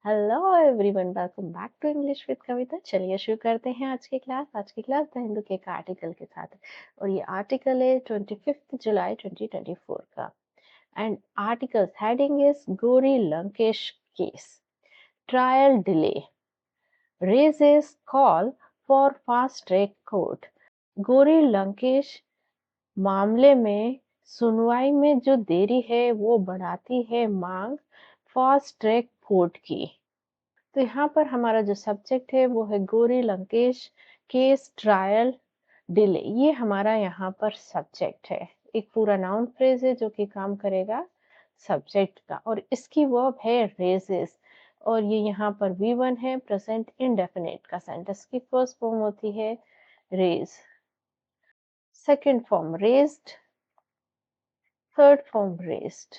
Hello everyone, welcome back to English with Kavita. चलिए शुरू करते हैं आज की क्लास द हिंदू के एक आर्टिकल के साथ। और ये आर्टिकल है 25 जुलाई 2024 का। And articles heading is Gauri Lankesh case trial delay raises call for fast track court. Gauri Lankesh मामले में सुनवाई में जो देरी है वो बढ़ाती है मांग फास्ट ट्रैक कोर्ट की। तो यहाँ पर हमारा जो सब्जेक्ट है वो है Gauri Lankesh case trial delay. ये हमारा यहाँ पर सब्जेक्ट है। एक पूरा नाउन फ्रेज है जो कि काम करेगा सब्जेक्ट का, और इसकी वर्ब है रेजेस। और ये यहाँ पर V1 है, प्रेजेंट इंडेफिनिट का सेंटेंस की फर्स्ट फॉर्म होती है raise, second form raised, third form raised.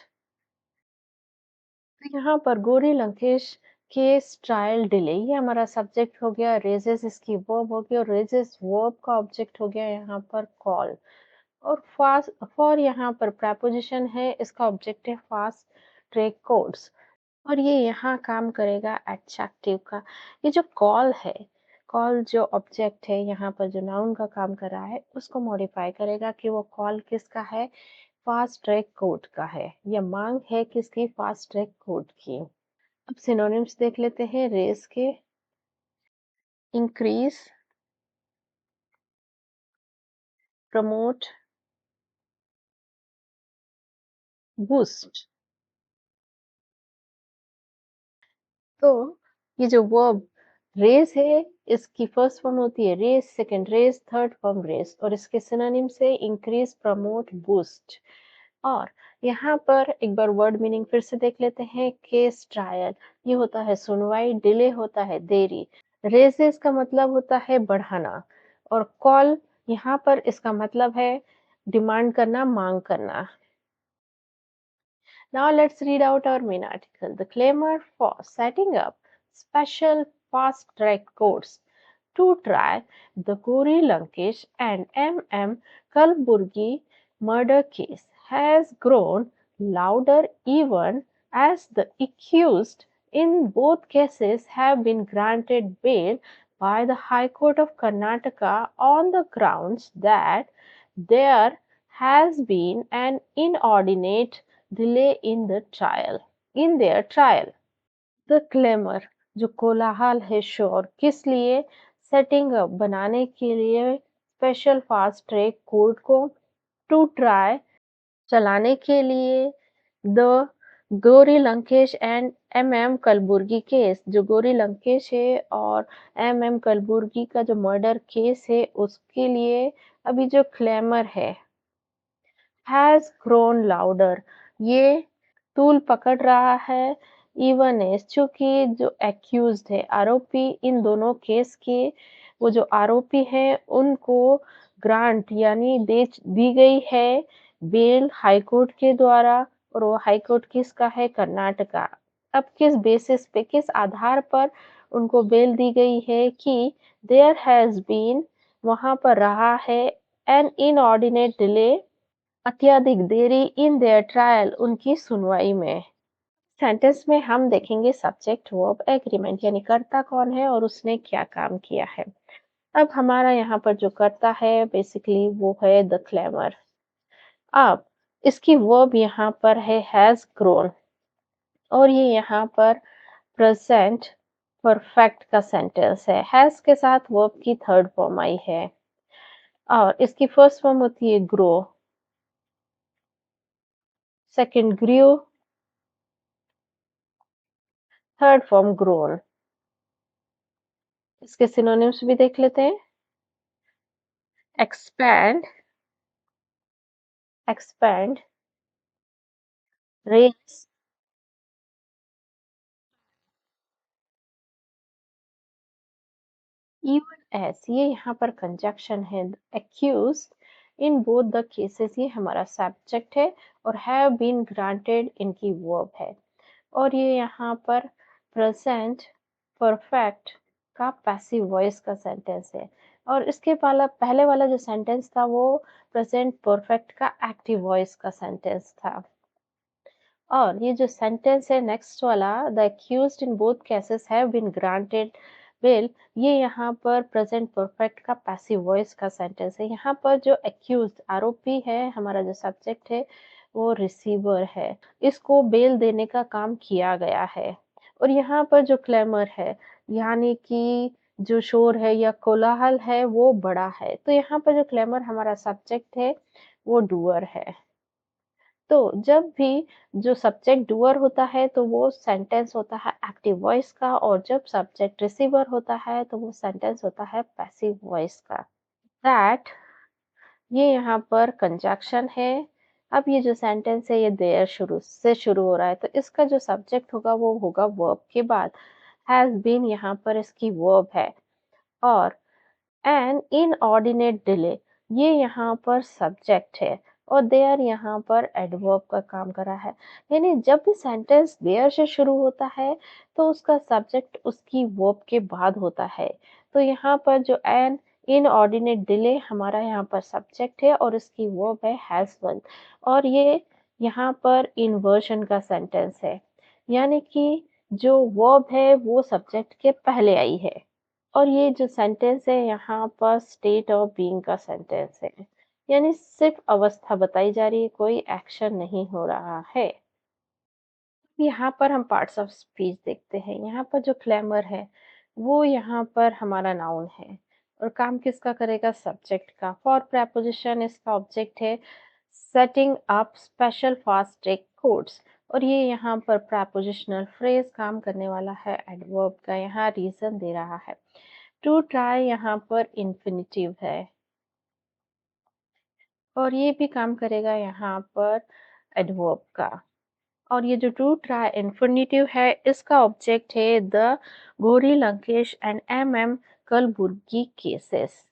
तो यहाँ पर Gauri Lankesh case trial delay, ये हमारा सब्जेक्ट हो गया। रेजेस इसकी वर्ब हो गई, और रेजेस वर्ब का ऑब्जेक्ट हो गया यहाँ पर कॉल। और फास्ट फॉर यहाँ पर प्रेपोजिशन है, इसका ऑब्जेक्ट है फास्ट ट्रैक कोर्ट्स। और ये यहाँ काम करेगा एडजेक्टिव का। ये जो कॉल है, कॉल जो ऑब्जेक्ट है यहाँ पर जो नाउन का काम कर रहा है उसको मॉडिफाई करेगा कि वो कॉल किसका है, फास्ट ट्रैक कोर्ट का है, या मांग है किसकी, फास्ट ट्रैक कोर्ट की। अब सिनोनिम्स देख लेते हैं रेस के। Increase, promote, boost. तो ये जो वर्ब रेस है, इसकी फर्स्ट फॉर्म होती है raise, second raise, third form raise, और इसके सिनोनिम से इंक्रीज, प्रमोट, बूस्ट। और यहाँ पर एक बार वर्ड मीनिंग फिर से देख लेते हैं। केस ट्रायल, ये होता है सुनवाई, डिले होता है देरी, रेसेस का मतलब होता है बढ़ाना, और कॉल यहाँ पर इसका मतलब है डिमांड करना, मांग करना। Now let's read out our main article. The claimant for setting up special fast track courts to try the Gauri Lankesh and M.M. Kalburgi murder case has grown louder even as the accused in both cases have been granted bail by the High Court of Karnataka on the grounds that there has been an inordinate delay in their trial. The claimer, जो कोलाहल है, शोर किस लिए, setting up बनाने के लिए, special fast track court को, टू ट्राई चलाने के लिए, the Gauri Lankesh and M.M. Kalburgi case, जो गौरी लंकेश है और M.M. कलबुर्गी का जो मर्डर केस है उसके लिए अभी जो क्लेमर है हैज ग्रोन लाउडर, ये तूल पकड़ रहा है, इवन एज चूंकि जो एक्यूज्ड है, आरोपी, इन दोनों केस के वो जो आरोपी हैं उनको ग्रांट यानी दे दी गई है बेल हाई कोर्ट के द्वारा। और वो हाई कोर्ट किसका है, कर्नाटका। अब किस बेसिस पे, किस आधार पर उनको बेल दी गई है कि देयर हैज बीन, वहां पर रहा है, एन इनऑर्डिनेट डिले, अत्यधिक देरी, इन देयर ट्रायल, उनकी सुनवाई में। सेंटेंस में हम देखेंगे सब्जेक्ट वर्ब एग्रीमेंट, यानी कर्ता कौन है और उसने क्या काम किया है। अब हमारा यहाँ पर जो कर्ता है बेसिकली वो है द क्लेमर। अब इसकी वर्ब यहाँ पर है हैज ग्रोन, और ये यहाँ पर प्रेजेंट परफेक्ट का सेंटेंस है। हैज के साथ वर्ब की थर्ड फॉर्म आई है, और इसकी फर्स्ट फॉर्म होती है grow, second grew, third form grown. इसके सिनोनिम्स भी देख लेते हैं। Expand, expand, raise, even as, ये यहाँ पर कंजक्शन है। Accused in both the cases, ये हमारा सब्जेक्ट है, और हैव बीन ग्रांटेड इनकी वर्ब है। और ये यहाँ पर प्रेजेंट परफेक्ट का पैसिव वॉइस का सेंटेंस है, और इसके पहले वाला जो सेंटेंस था वो प्रेजेंट परफेक्ट का एक्टिव वॉइस का सेंटेंस था। और ये जो सेंटेंस है नेक्स्ट वाला, the accused in both cases have been granted bail, ये यहाँ पर प्रेजेंट परफेक्ट का पैसिव वॉइस का सेंटेंस है। यहाँ पर जो अक्यूज्ड आरोपी है, हमारा जो सब्जेक्ट है वो रिसीवर है, इसको बेल देने का काम किया गया है। और यहाँ पर जो क्लेमर है, यानी कि जो शोर है या कोलाहल है वो बड़ा है, तो यहाँ पर जो क्लेमर हमारा सब्जेक्ट है वो डूअर है। तो जब भी जो सब्जेक्ट डूअर होता है तो वो सेंटेंस होता है एक्टिव वॉइस का, और जब सब्जेक्ट रिसीवर होता है तो वो सेंटेंस होता है पैसिव वॉइस का। दैट, ये यहाँ पर कंजक्शन है। अब ये जो सेंटेंस है ये देयर शुरू से शुरू हो रहा है, तो इसका जो सब्जेक्ट होगा वो होगा वर्ब के बाद। हैज बीन यहाँ पर इसकी वर्ब है, और एन इनऑर्डिनेट डिले, ये यहाँ पर सब्जेक्ट है, और देयर यहाँ पर एडवर्ब का काम कर रहा है। यानी जब भी सेंटेंस देयर से शुरू होता है तो उसका सब्जेक्ट उसकी वर्ब के बाद होता है। तो यहाँ पर जो एन इनऑर्डिनेट डिले हमारा यहाँ पर सब्जेक्ट है और इसकी वर्ब है हैज वन, और ये यहाँ पर इन्वर्जन का सेंटेंस है, यानी कि जो वर्ब है वो सब्जेक्ट के पहले आई है। और ये जो सेंटेंस है यहाँ पर स्टेट ऑफ बीइंग का सेंटेंस है, यानी सिर्फ अवस्था बताई जा रही है, कोई एक्शन नहीं हो रहा है। यहाँ पर हम पार्ट्स ऑफ स्पीच देखते हैं। यहाँ पर जो क्लेमर है वो यहाँ पर हमारा नाउन है, और काम किसका करेगा, सब्जेक्ट का। फॉर प्रेपोजिशन इसका ऑब्जेक्ट है setting up special fast track codes, और ये यहाँ पर प्रेपोजिशनल फ्रेज काम करने वाला है एडवर्ब का, यहाँ रीजन दे रहा है। टू ट्राई यहाँ पर इन्फिनिटिव है, और ये भी काम करेगा यहाँ पर एडवर्ब का। और ये जो टू ट्राई इन्फिनिटिव है इसका ऑब्जेक्ट है the Gauri Lankesh and M Kalburgi cases.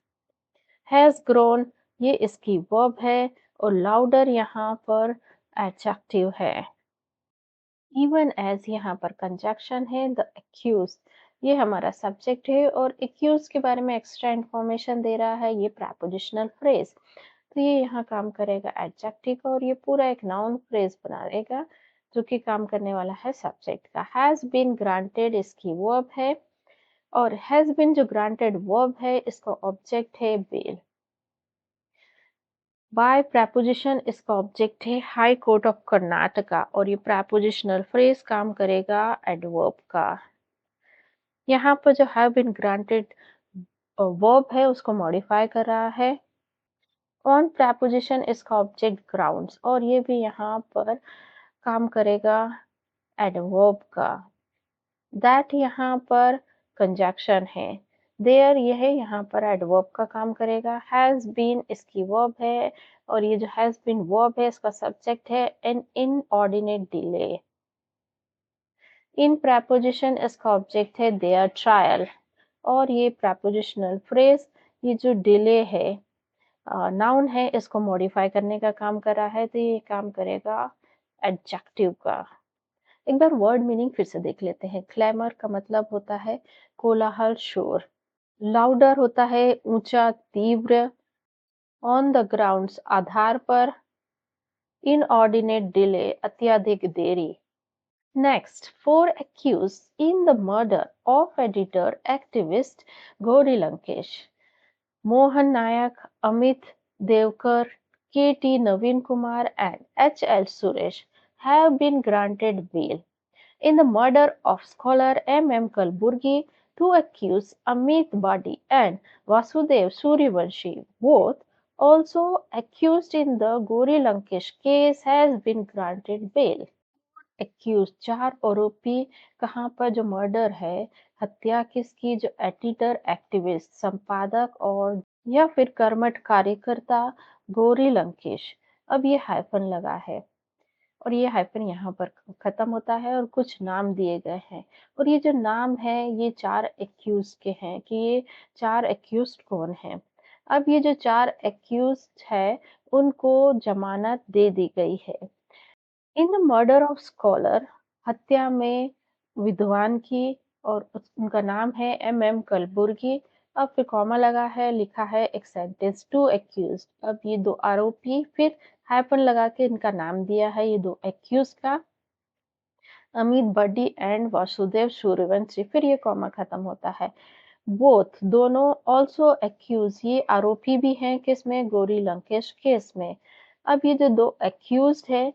Has grown, ये इसकी वर्ब है, और लाउडर यहाँ पर एडजेक्टिव है। इवन एज यहाँ पर कंजक्शन है द एक्यूज, ये हमारा सब्जेक्ट है, और एक्यूज के बारे में एक्स्ट्रा इंफॉर्मेशन दे रहा है ये प्रेपोजिशनल फ्रेज। तो ये यहाँ काम करेगा एडजेक्टिव का, और ये पूरा एक नाउन फ्रेज बनाएगा जो कि काम करने वाला है सब्जेक्ट का। हैज बीन ग्रांटेड इसकी वर्ब है, और हैज बीन जो ग्रांटेड वर्ब है इसका ऑब्जेक्ट है बेल। बाय प्रेपोजिशन इसका ऑब्जेक्ट है हाई कोर्ट ऑफ कर्नाटका, और ये प्रेपोजिशनल फ्रेज काम करेगा एडवर्ब का। यहाँ पर जो हैव बीन ग्रांटेड वर्ब है उसको मॉडिफाई कर रहा है। ऑन प्रेपोजिशन इसका ऑब्जेक्ट ग्राउंड्स, और ये भी यहाँ पर काम करेगा एडवर्ब का। दैट यहाँ पर कंजक्शन है। देयर यह यहाँ पर एडवर्ब का काम करेगा। हैज बीन इसकी वर्ब है, और ये जो हैज बीन वर्ब है इसका सब्जेक्ट है एन इनऑर्डिनेट डिले। इन प्रेपोजिशन इसका ऑब्जेक्ट है देयर ट्रायल, और ये प्रेपोजिशनल फ्रेज ये जो डिले है नाउन है इसको मॉडिफाई करने का काम कर रहा है, तो ये काम करेगा एडजेक्टिव का। एक बार वर्ड मीनिंग फिर से देख लेते हैं। क्लैमर का मतलब होता है कोलाहल, शोर। लाउडर होता है ऊंचा, तीव्र। ऑन द ग्राउंड्स आधार पर। इनऑर्डिनेट डिले अत्यधिक देरी। Next, four accused in the murder of editor activist Gauri Lankesh. Mohan Nayak, Amit Devkar, K.T. Naveen Kumar, and H.L. Suresh have been granted bail. In the murder of scholar M.M. Kalburgi, two accused, Amit Badi and Vasudev Suryavanshi, both also accused in the Gauri Lankesh case, has been granted bail. Accused चार आरोपी कहाँ पर जो murder है, हत्या किसकी, जो editor activist संपादक और या फिर कर्मठ कार्यकर्ता गौरी लंकेश। अब ये हाइफन लगा है, और ये हाइफन यहाँ पर खत्म होता है, और कुछ नाम दिए गए हैं, और ये जो नाम है ये चार एक्यूज के हैं कि ये चार एक्यूज कौन है। अब ये जो चार एक्यूज है उनको जमानत दे दी गई है। इन द मर्डर ऑफ स्कॉलर, हत्या में विद्वान की, और उनका नाम है M.M. कलबुर्गी। अब फिर कॉमा लगा है, लिखा है एक सेंटेंस टू एक्यूज। अब ये दो आरोपी, फिर हाइफन लगा के इनका नाम दिया है ये दो एक्यूज का। अमित बड्डी एंड वासुदेव सूर्यवंशी, फिर ये कॉमा खत्म होता है। बोथ दोनों ऑल्सो एक्यूज, ये आरोपी भी हैं किसमें, गौरी लंकेश केस में। अब ये जो दो एक्यूज्ड है,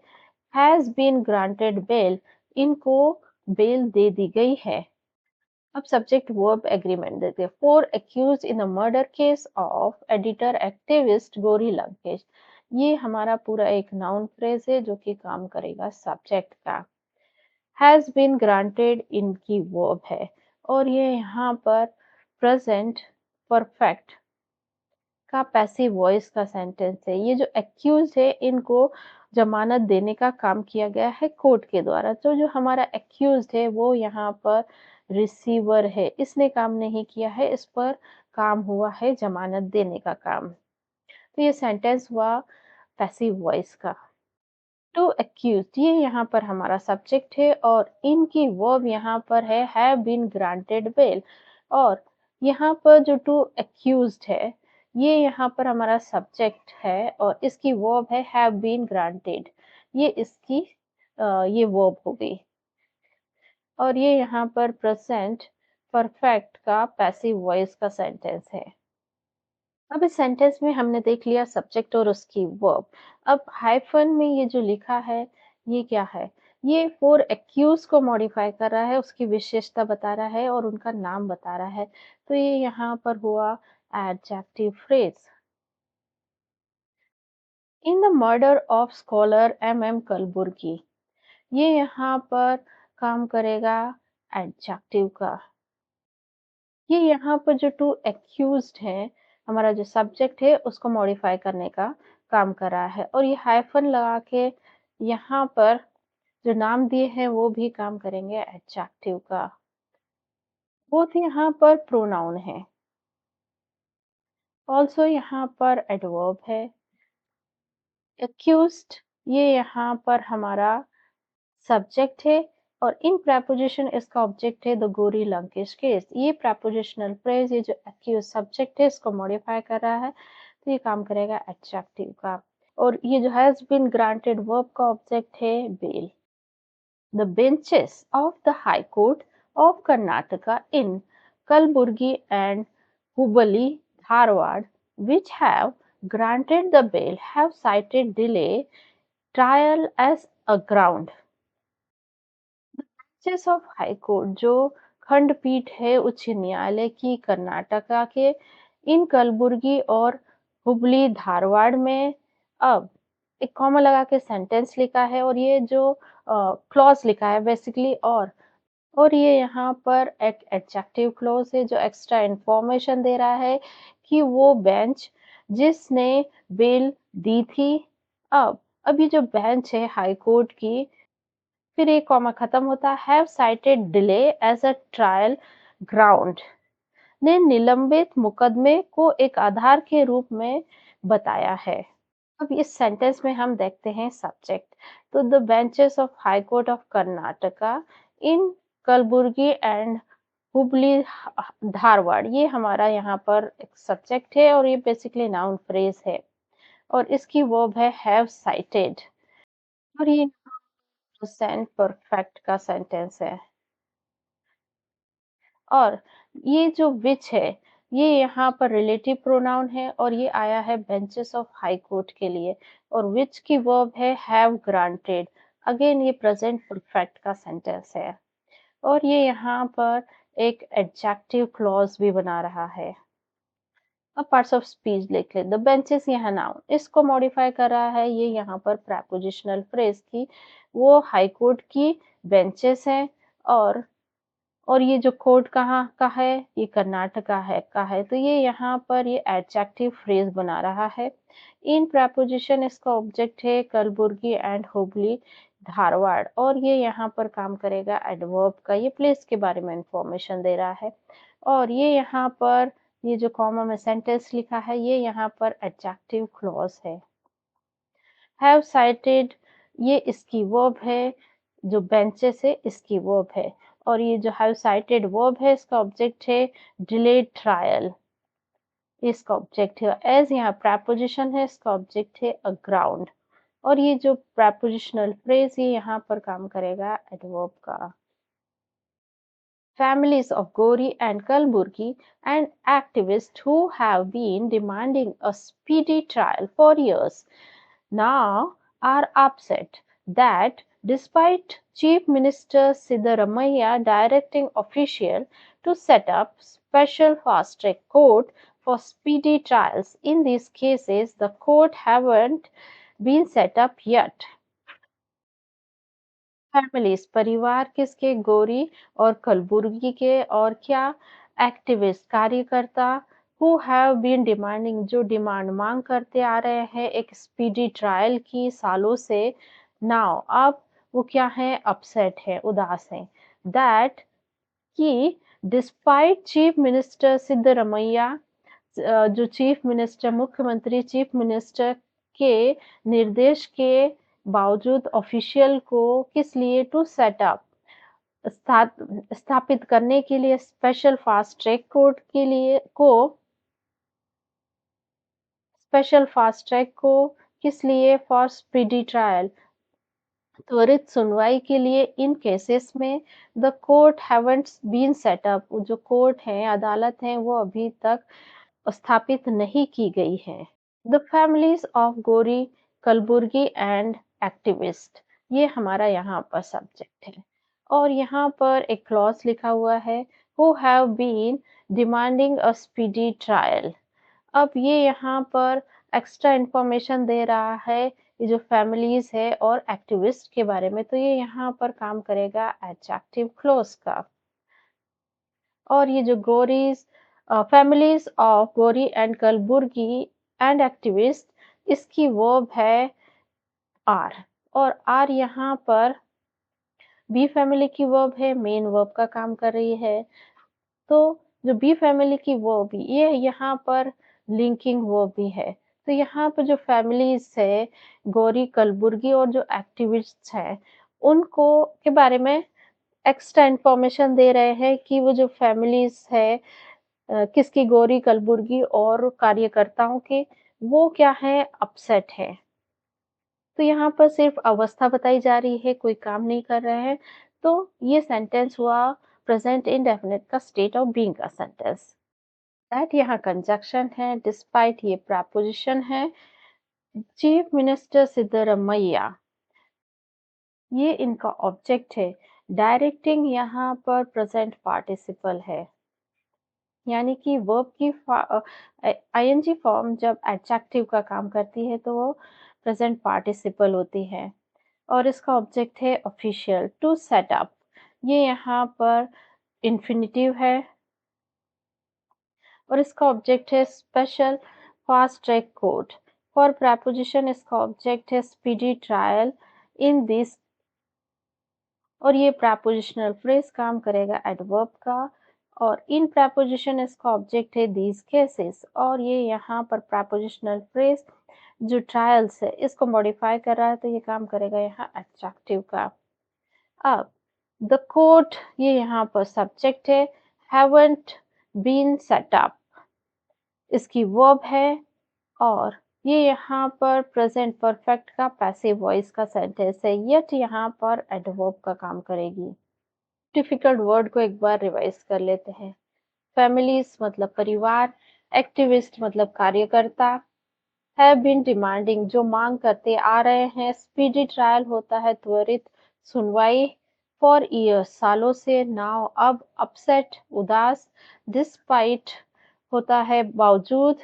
हैज बीन ग्रांटेड बेल, इनको बेल दे दी गई है। अब सब्जेक्ट वर्ब एग्रीमेंट देते हैं। Four accused in the murder case of editor activist Gauri Lankesh, ये हमारा पूरा एक नाउन फ्रेज है जो कि काम करेगा सब्जेक्ट का। हैज बीन ग्रांटेड इनकी वर्ब है, और ये यहाँ पर प्रेजेंट परफेक्ट का पैसिव वॉइस का सेंटेंस है। ये जो एक्यूज है इनको जमानत देने का काम किया गया है कोर्ट के द्वारा। तो जो हमारा एक्यूज है वो यहाँ पर रिसीवर है, इसने काम नहीं किया है, इस पर काम हुआ है जमानत देने का काम। तो ये सेंटेंस हुआ पैसिव वॉइस का। टू एक्यूज, ये यहाँ पर हमारा सब्जेक्ट है और इनकी वर्ब यहाँ पर है हैव बीन ग्रांटेड बेल, और यहाँ पर जो टू एक्यूज्ड है ये यहाँ पर हमारा सब्जेक्ट है और इसकी वर्ब है हैव बीन ग्रांटेड, ये इसकी ये वर्ब हो गई। और ये यहाँ पर प्रेजेंट परफेक्ट का पैसिव वॉइस का सेंटेंस है। अब इस सेंटेंस में हमने देख लिया सब्जेक्ट और उसकी वर्ब। अब हाइफन में ये जो लिखा है ये क्या है, ये फोर एक्यूज को मॉडिफाई कर रहा है, उसकी विशेषता बता रहा है और उनका नाम बता रहा है। तो ये यहाँ पर हुआ adjective phrase. In the murder of scholar M Kalburgi, ये यहाँ पर काम करेगा एडजेक्टिव का। ये यहाँ पर जो टू एक्यूज्ड है, हमारा जो सब्जेक्ट है उसको मॉडिफाई करने का काम कर रहा है, और ये हाइफन लगा के यहाँ पर जो नाम दिए हैं वो भी काम करेंगे एडजेक्टिव का। बोथ यहाँ पर प्रोनाउन है, ऑल्सो यहाँ पर एडवर्ब है। एक्यूज्ड, ये यहाँ पर हमारा सब्जेक्ट है, और इन प्रेपोजिशन इसका ऑब्जेक्ट है द गौरी लंकेश केस। ये प्रेपोजिशनल फ्रेज, ये जो एक्यूज सब्जेक्ट है इसको मॉडिफाई कर रहा है, तो ये काम करेगा एडजेक्टिव का। और ये जो हैज बीन ग्रांटेड वर्ब का ऑब्जेक्ट है bail. The benches of the high court of Karnataka in Kalburgi and Hubli Dharwad which have granted the bail have cited delay trial as a ground। Justice of high court, जो खंडपीठ है उच्च न्यायालय की कर्नाटका के, इन कलबुर्गी और हुबली धारवाड़ में, अब एक कॉमा लगा के सेंटेंस लिखा है और ये जो क्लॉज लिखा है बेसिकली, और ये यहाँ पर एक एडजेक्टिव क्लॉज है जो एक्स्ट्रा इंफॉर्मेशन दे रहा है कि वो बेंच जिसने बेल दी थी, अब ये जो बेंच है हाई कोर्ट की, फिर एक कॉमा खत्म होता है, have cited delay as a trial ground, ने निलंबित मुकदमे को एक आधार के रूप में बताया है। अब इस सेंटेंस में हम देखते हैं सब्जेक्ट। तो the benches of high court of Karnataka in Kalburgi and Hubli Dharwad, ये हमारा यहाँ पर एक सब्जेक्ट है और ये बेसिकली नाउन फ्रेज है, और इसकी वर्ब है हैव साइटेड, और ये प्रेजेंट परफेक्ट का सेंटेंस है। और ये जो विच है ये यहाँ पर रिलेटिव प्रोनाउन है और ये आया है बेंचेस ऑफ हाई कोर्ट के लिए, और विच की वर्ब है हैव ग्रांटेड, अगेन ये प्रेजेंट परफेक्ट का सेंटेंस है, और ये यहाँ पर एक एडजेक्टिव क्लॉज भी बना रहा है। अब पार्ट्स ऑफ स्पीच लिख ले। द बेंचेस यहाँ नाउन, इसको मॉडिफाई कर रहा है, ये यहाँ पर प्रेपोजिशनल फ्रेज की वो हाई कोर्ट की बेंचेस हैं, और ये जो कोर्ट कहाँ का है, ये कर्नाटका है का है, तो ये यहाँ पर ये एडजेक्टिव फ्रेज बना रहा है। इन प्रेपोजिशन इसका ऑब्जेक्ट है कलबुर्गी एंड हुबली धारवाड़, और ये यहाँ पर काम करेगा एडवर्ब का, ये प्लेस के बारे में इंफॉर्मेशन दे रहा है। और ये यहाँ पर ये जो कॉमा में सेंटेंस लिखा है ये यहाँ पर एडजेक्टिव क्लॉज है। हैव साइटेड, ये इसकी वर्ब है, जो बेंचेस है इसकी वर्ब है, और ये जो हैव साइटेड वर्ब है इसका ऑब्जेक्ट है डिलेड ट्रायल, इसका ऑब्जेक्ट है एज, यहाँ प्रेपोजिशन है इसका ऑब्जेक्ट है अ ग्राउंड, और ये जो prepositional phrase ये यहाँ पर काम करेगा adverb का। Families of Gori and Kalburgi and activists who have been demanding a speedy trial for years now are upset that despite Chief Minister Siddaramaiah directing officials to set up special fast-track court for speedy trials in these cases, the court haven't been set up yet. Families परिवार किसके गोरी और कलबुर्गी के और क्या activist कार्यकर्ता who have been demanding जो demand मांग करते आ रहे हैं एक स्पीडी ट्रायल की सालों से नाउ अब वो क्या है अपसेट है उदास है दैट कि डिस्पाइट चीफ मिनिस्टर सिद्धरमैया जो चीफ मिनिस्टर मुख्यमंत्री चीफ मिनिस्टर के निर्देश के बावजूद ऑफिशियल को किस लिए टू सेट अप स्थापित करने के लिए स्पेशल फास्ट ट्रैक कोर्ट के लिए को स्पेशल फास्ट ट्रैक को किस लिए फॉर स्पीडी ट्रायल त्वरित सुनवाई के लिए इन केसेस में the court haven't been set up जो कोर्ट है अदालत है वो अभी तक स्थापित नहीं की गई है द फैमिलीज ऑफ गोरी कलबुर्गी एंड एक्टिविस्ट ये हमारा यहाँ पर सब्जेक्ट है और यहाँ पर एक क्लॉज लिखा हुआ है who have been demanding a speedy trial अब ये यहाँ पर एक्स्ट्रा इंफॉर्मेशन दे रहा है ये जो फैमिलीज है और एक्टिविस्ट के बारे में तो ये यहाँ पर काम करेगा एडजेक्टिव क्लोज का और ये जो गोरीज फैमिलीज ऑफ गोरी एंड कलबुर्गी एंड एक्टिविस्ट इसकी वर्ब है आर और आर यहाँ पर बी फैमिली की वर्ब है मेन वर्ब का काम कर रही है तो जो बी फैमिली की वर्ब ये यहाँ पर लिंकिंग वर्ब भी है तो यहाँ पर जो फैमिलीज है गौरी कलबुर्गी और जो एक्टिविस्ट है उनको के बारे में एक्स्ट्रा इंफॉर्मेशन दे रहे हैं कि वो जो फैमिलीज है किसकी गौरी कलबुर्गी और कार्यकर्ताओं के वो क्या है अपसेट है तो यहाँ पर सिर्फ अवस्था बताई जा रही है कोई काम नहीं कर रहे हैं तो ये सेंटेंस हुआ प्रेजेंट इंडेफिनिट का स्टेट ऑफ बीइंग का सेंटेंस दैट यहाँ कंजक्शन है डिस्पाइट ये प्रपोजिशन है चीफ मिनिस्टर सिद्धरमैया ये इनका ऑब्जेक्ट है डायरेक्टिंग यहाँ पर प्रेजेंट पार्टिसिपल है यानी कि वर्ब की आईएनजी फॉर्म जब एडजेक्टिव का काम करती है तो वो प्रेजेंट पार्टिसिपल होती है और इसका ऑब्जेक्ट है ऑफिशियल टू सेट अप ये यहाँ पर इन्फिनिटिव है और इसका ऑब्जेक्ट है special fast track court for preposition इसका ऑब्जेक्ट है स्पीडी ट्रायल इन दिस और ये प्रपोजिशनल फ्रेज काम करेगा एडवर्ब का और इन प्रपोजिशन इसका ऑब्जेक्ट है दीज केसेस और ये यहाँ पर प्रपोजिशनल फ्रेज जो ट्रायल्स है इसको मॉडिफाई कर रहा है तो ये काम करेगा यहाँ एडजेक्टिव का अब द कोर्ट ये यहाँ पर सब्जेक्ट है हैवंट बीन सेट अप इसकी वर्ब है और ये यहाँ पर प्रेजेंट परफेक्ट का पैसिव वॉइस का सेंटेंस है यट यहाँ पर एडवर्ब का काम करेगी डिफिकल्ट वर्ड को एक बार रिवाइज कर लेते हैं फैमिलीज मतलब परिवार एक्टिविस्ट मतलब कार्यकर्ता हैव बीन डिमांडिंग जो मांग करते आ रहे हैं स्पीडी ट्रायल होता है त्वरित सुनवाई फॉर ईयर्स सालों से नाउ अब अपसेट उदास डिस्पाइट होता है बावजूद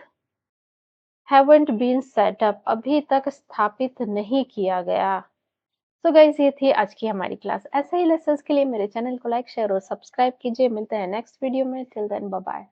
हैवंट बीन सेट अप अभी तक स्थापित नहीं किया गया सो गाइस ये थी आज की हमारी क्लास ऐसे ही लेसन्स के लिए मेरे चैनल को लाइक शेयर और सब्सक्राइब कीजिए मिलते हैं नेक्स्ट वीडियो में टिल देन बाय बाय